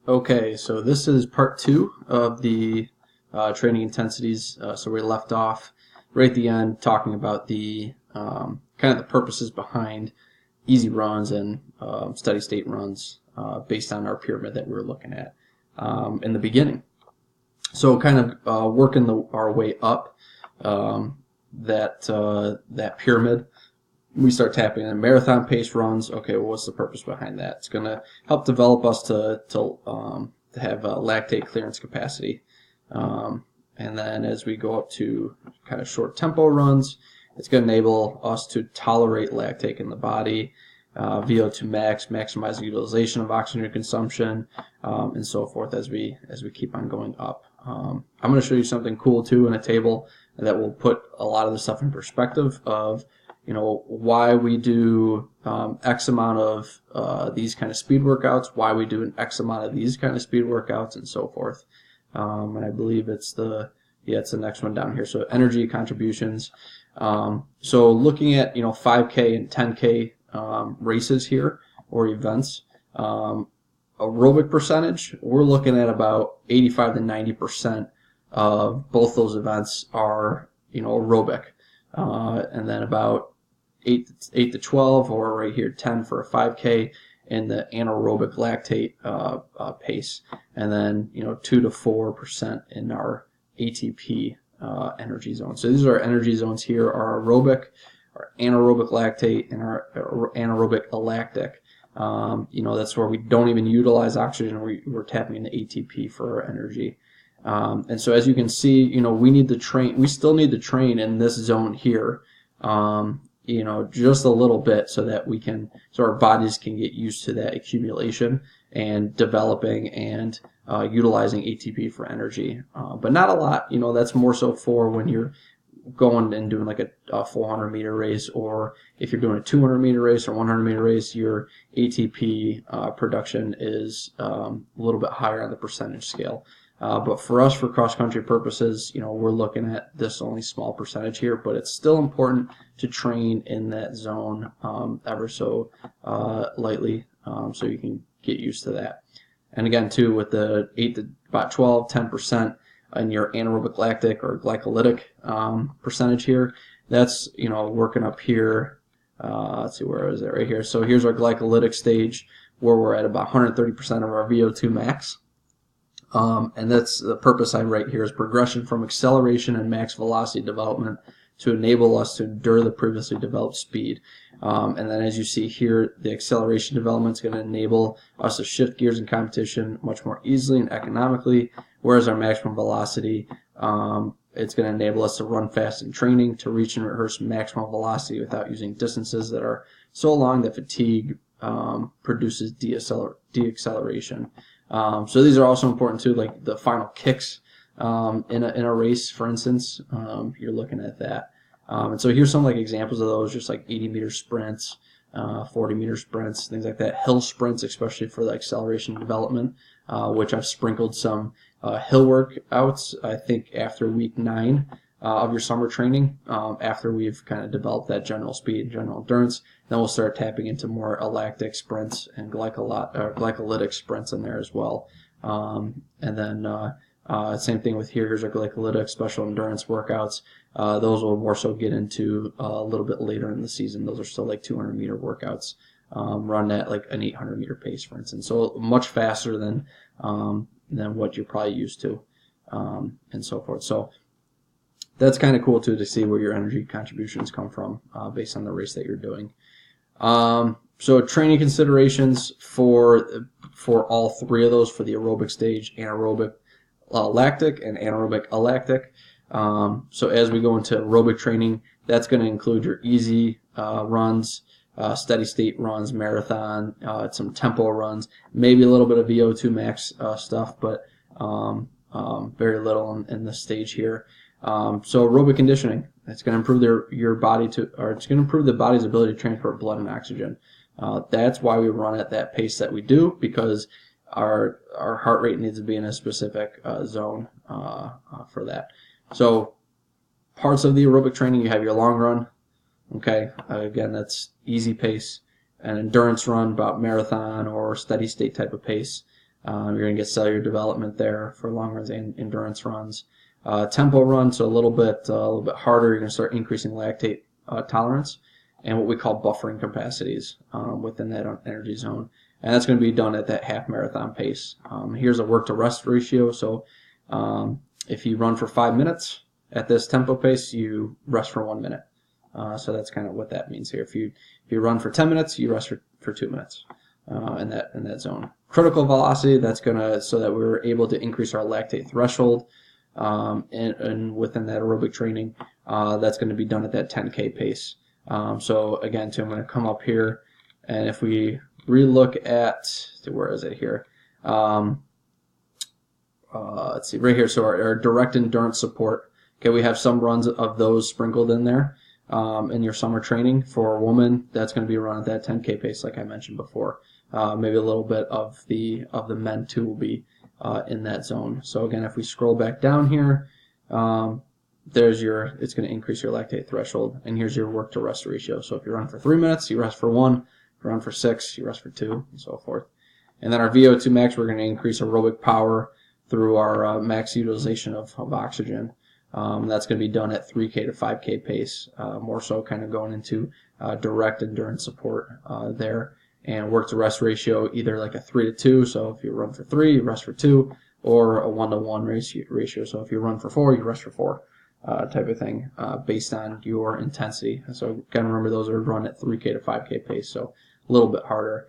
Okay, so this is part two of the training intensities. So we left off right at the end talking about the kind of the purposes behind easy runs and steady state runs based on our pyramid that we were looking at in the beginning. So kind of working our way up that pyramid. We start tapping in marathon pace runs. Okay, well, what's the purpose behind that? It's going to help develop us to have lactate clearance capacity. And then as we go up to kind of short tempo runs, it's going to enable us to tolerate lactate in the body, VO2 max, maximize the utilization of oxygen consumption, and so forth as we keep on going up. I'm going to show you something cool too in a table that will put a lot of the stuff in perspective of why we do X amount of these kind of speed workouts, why we do an X amount of these kind of speed workouts, and so forth. And I believe it's the next one down here. So energy contributions. So looking at 5K and 10K races here or events, aerobic percentage, we're looking at about 85 to 90% of both those events are aerobic, and then about 8 to 12, or right here 10 for a 5K in the anaerobic lactate pace, and then 2 to 4% in our ATP energy zone. So these are our energy zones here: our aerobic, our anaerobic lactate, and our anaerobic alactic. That's where we don't even utilize oxygen. We're tapping into ATP for our energy. And so as you can see, we need to train. We still need to train in this zone here, just a little bit, so that so our bodies can get used to that accumulation and developing and utilizing ATP for energy. But not a lot. That's more so for when you're going and doing like a 400 meter race, or if you're doing a 200 meter race or 100 meter race, your ATP production is a little bit higher on the percentage scale. But for us, for cross-country purposes, we're looking at this only small percentage here, but it's still important to train in that zone ever so lightly, so you can get used to that. And again, too, with the 8 to about 12, 10% in your anaerobic lactic or glycolytic percentage here, that's, working up here. Let's see, where is it? Right here. So here's our glycolytic stage, where we're at about 130% of our VO2 max. And that's the purpose I write here, is progression from acceleration and max velocity development to enable us to endure the previously developed speed. And then as you see here, the acceleration development is going to enable us to shift gears in competition much more easily and economically, whereas our maximum velocity, it's going to enable us to run fast in training, to reach and rehearse maximum velocity without using distances that are so long that fatigue produces deacceleration. So these are also important too, like the final kicks in a race, for instance. You're looking at that. And so here's some like examples of those, just like 80-meter sprints, 40-meter sprints, things like that. Hill sprints, especially for the acceleration development, which I've sprinkled some hill workouts, I think, after week 9 of your summer training, after we've kind of developed that general speed and general endurance. Then we'll start tapping into more alactic sprints and glycolytic sprints in there as well. And then same thing with here. Here's our glycolytic special endurance workouts. Those will more so get into a little bit later in the season. Those are still like 200-meter workouts, run at like an 800-meter pace, for instance. So much faster than what you're probably used to, and so forth. So that's kind of cool too, to see where your energy contributions come from based on the race that you're doing. So training considerations for all three of those, for the aerobic stage, anaerobic lactic, and anaerobic alactic. So as we go into aerobic training, that's going to include your easy runs, steady state runs, marathon, some tempo runs, maybe a little bit of VO2 max stuff, but very little in this stage here. So aerobic conditioning, it's going to improve it's going to improve the body's ability to transport blood and oxygen. That's why we run at that pace that we do, because our heart rate needs to be in a specific zone for that. So parts of the aerobic training, you have your long run. Okay, again, that's easy pace. An endurance run, about marathon or steady state type of pace. You're going to get cellular development there for long runs and endurance runs. Tempo runs, so a little bit harder. You're going to start increasing lactate tolerance and what we call buffering capacities within that energy zone. And that's going to be done at that half marathon pace. Here's a work to rest ratio. So if you run for 5 minutes at this tempo pace, you rest for 1 minute. So that's kind of what that means here. If you run for 10 minutes, you rest for 2 minutes in that zone. Critical velocity, that's gonna so that we're able to increase our lactate threshold, and within that aerobic training, that's going to be done at that 10K pace. So again, too, I'm going to come up here, and if we relook at, where is it here? Let's see, right here. So our direct endurance support. Okay, we have some runs of those sprinkled in there in your summer training. For a woman, that's going to be run at that 10K pace, like I mentioned before. Maybe a little bit of the men too will be in that zone. So again, if we scroll back down here, it's going to increase your lactate threshold, and here's your work to rest ratio. So if you run for 3 minutes, you rest for 1. If you run for 6, you rest for 2, and so forth. And then our VO2 max, we're going to increase aerobic power through our max utilization of oxygen. That's going to be done at 3K to 5K pace, more so kind of going into direct endurance support there. And work to rest ratio, either like a 3 to 2, so if you run for 3, you rest for 2, or a 1 to 1 ratio, so if you run for 4, you rest for 4, type of thing, based on your intensity. So kind of remember those are run at 3K to 5K pace, so a little bit harder.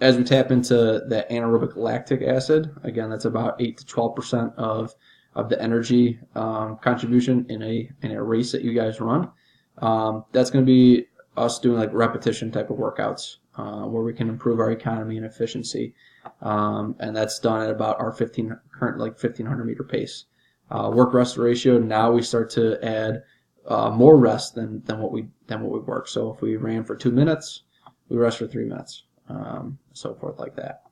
As we tap into that anaerobic lactic acid, again, that's about 8 to 12% of the energy contribution in a race that you guys run. That's going to be us doing like repetition type of workouts, where we can improve our economy and efficiency, and that's done at about our 1500 meter pace. Work rest ratio, now we start to add more rest than what we work. So if we ran for 2 minutes, we rest for 3 minutes, so forth like that.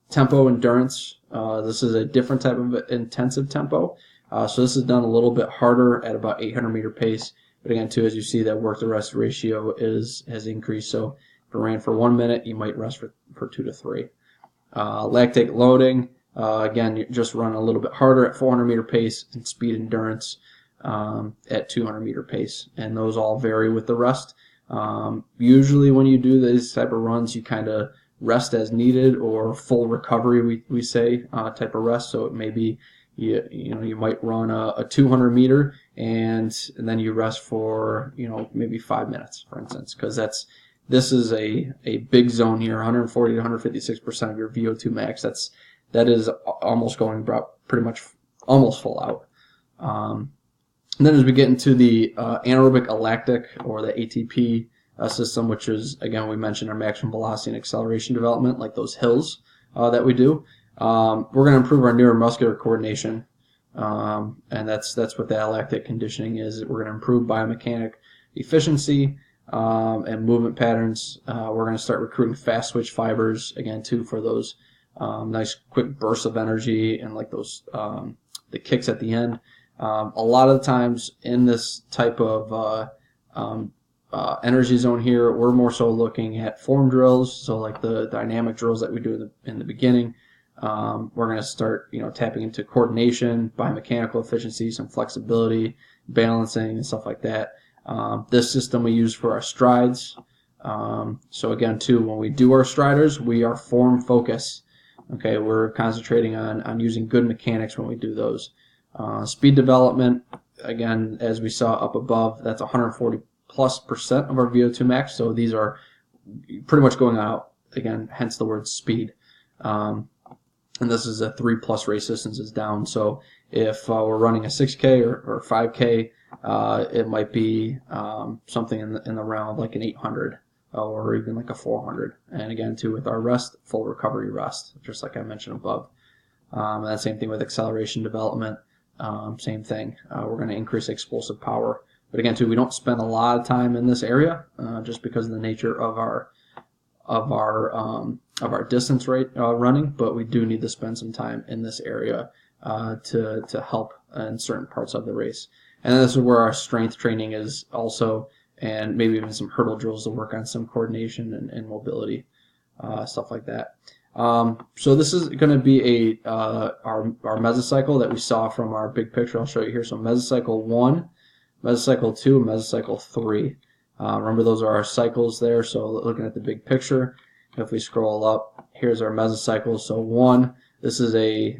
Tempo endurance, this is a different type of intensive tempo. So this is done a little bit harder at about 800 meter pace. But again, too, as you see, that work to rest ratio has increased. So if you ran for 1 minute, you might rest for 2 to 3. Lactate loading, again, you just run a little bit harder at 400 meter pace, and speed endurance at 200 meter pace. And those all vary with the rest. Usually when you do these type of runs, you kind of rest as needed, or full recovery, we say, type of rest. So it may be, you might run a 200 meter and then you rest for, maybe 5 minutes, for instance, because this is a big zone here, 140 to 156% of your VO2 max. That is almost going pretty much almost full out. And then as we get into the anaerobic lactic, or the ATP system, which is, again, we mentioned our maximum velocity and acceleration development, like those hills that we do. We're going to improve our neuromuscular coordination, and that's what that lactic conditioning is. We're going to improve biomechanic efficiency and movement patterns. We're going to start recruiting fast switch fibers, again, too, for those nice quick bursts of energy and like those the kicks at the end. A lot of the times in this type of energy zone here, we're more so looking at form drills, so like the dynamic drills that we do in the beginning. We're going to start, tapping into coordination, biomechanical efficiency, some flexibility, balancing, and stuff like that. This system we use for our strides. So again, too, when we do our striders, we are form focused. Okay, we're concentrating on using good mechanics when we do those. Speed development, again, as we saw up above, that's 140+% of our VO2 max. So these are pretty much going out, again, hence the word speed. And this is a 3+ race distance is down. So if we're running a 6K or 5K, it might be something in the realm of like an 800 or even like a 400. And again, too, with our rest, full recovery rest, just like I mentioned above. And that same thing with acceleration development. Same thing. We're going to increase explosive power. But again, too, we don't spend a lot of time in this area just because of the nature of our distance rate running. But we do need to spend some time in this area to help in certain parts of the race. And this is where our strength training is also, and maybe even some hurdle drills to work on some coordination and mobility, stuff like that. So this is going to be our mesocycle that we saw from our big picture. I'll show you here. So mesocycle 1, mesocycle 2, mesocycle 3. Remember, those are our cycles there. So looking at the big picture, if we scroll up, here's our mesocycle. So 1, this is a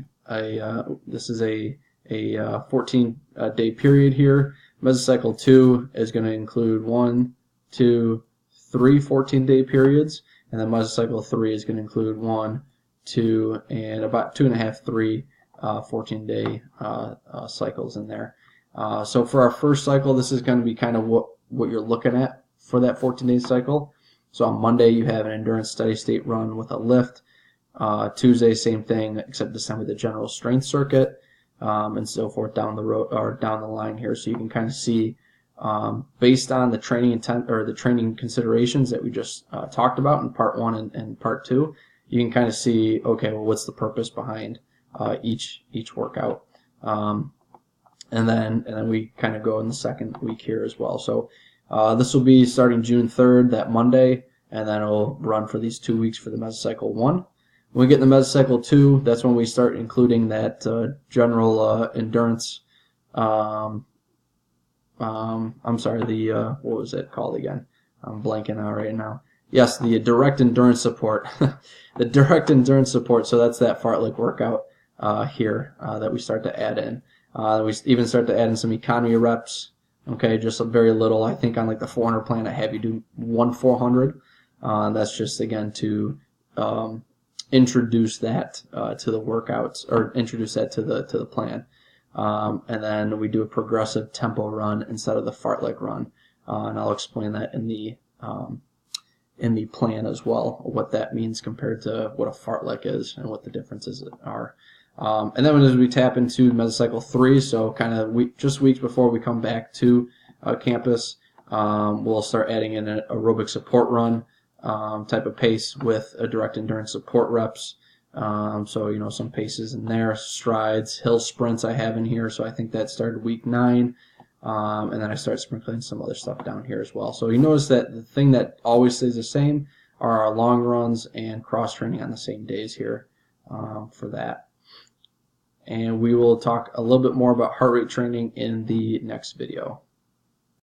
14-day period here. Mesocycle 2 is going to include 1, 2, 3 14-day periods, and then mesocycle 3 is going to include 1, 2, and about 2.5, 3 14-day cycles in there. So for our first cycle, this is going to be kind of what you're looking at for that 14-day cycle. So on Monday, you have an endurance steady state run with a lift. Tuesday, same thing, except this time with the general strength circuit, and so forth down the road or down the line here. So you can kind of see, based on the training intent or the training considerations that we just talked about in part 1 and part 2, you can kind of see, okay, well, what's the purpose behind each workout, and then we kind of go in the second week here as well. So this will be starting June 3rd, that Monday, and then it'll run for these 2 weeks for the mesocycle 1. When we get in the mesocycle 2, that's when we start including that general endurance. I'm sorry, what was it called again? I'm blanking out right now. Yes, the direct endurance support. The direct endurance support. So that's that fartlek workout here that we start to add in. We even start to add in some economy reps. Okay, just a very little. I think on like the 400 plan, I have you do 1 400. That's just again to introduce that to the workouts, or introduce that to the plan, and then we do a progressive tempo run instead of the fartlek run, and I'll explain that in the plan as well, what that means compared to what a fartlek is and what the differences are. And then as we tap into mesocycle 3, so kind of just weeks before we come back to campus, we'll start adding in an aerobic support run type of pace with a direct endurance support reps. So, some paces in there, strides, hill sprints I have in here. So I think that started week 9. And then I start sprinkling some other stuff down here as well. So you notice that the thing that always stays the same are our long runs and cross training on the same days here for that. And we will talk a little bit more about heart rate training in the next video.